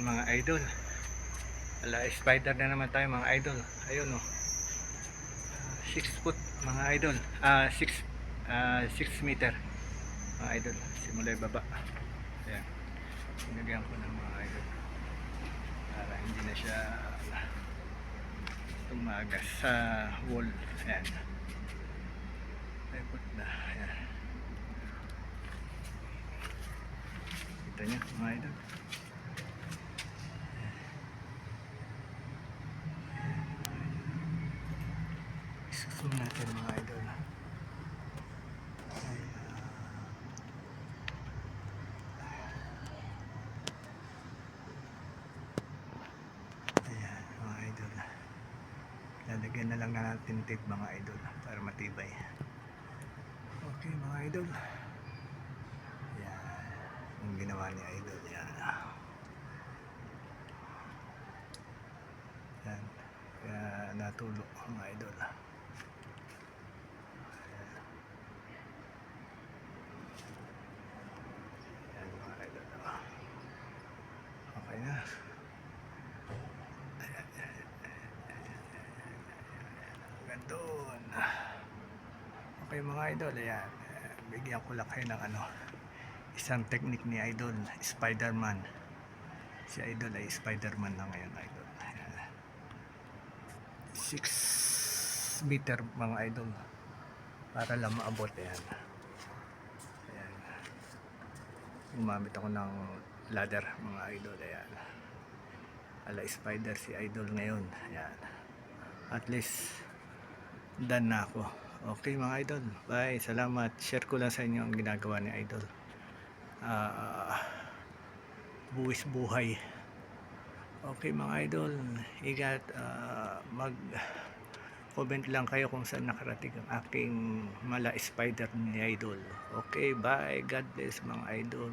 mga idol. Ala, spider na naman tayo mga idol. Ayun oh. 6 foot mga idol. 6 meter mga idol. Simula baba. Ayan. Sinagyan ko ng mga idol. Para hindi na siya tumagas sa wall. Ayan. Put na. Ayan. Kita nyo mga idol. Zoom natin mga idol. Ayan mga idol. Lalagyan na lang natin tape mga idol para matibay. Okay mga idol. Ayan. Yung ginawa ni idol. Ayan. Ayan. Kaya natulog mga idol. Okay na. Gandun. Okay mga idol, ayan. Bigyan ko lang kayo ng isang technique ni idol, Spider-Man. Si idol ay Spider-Man na ngayon idol. Ayan. 6 meter mga idol. Para lang maabot ayan. Ayan. Gumamit ako ng ladder mga idol. Ayan. Ala spider si idol ngayon. Ayan. At least done na ako. Okay mga idol. Bye. Salamat. Share ko lang sa inyo ang ginagawa ni idol. Buwis buhay. Okay mga idol. Ingat. Mag comment lang kayo kung saan nakarating ang aking mala spider ni idol. Okay. Bye. God bless mga idol.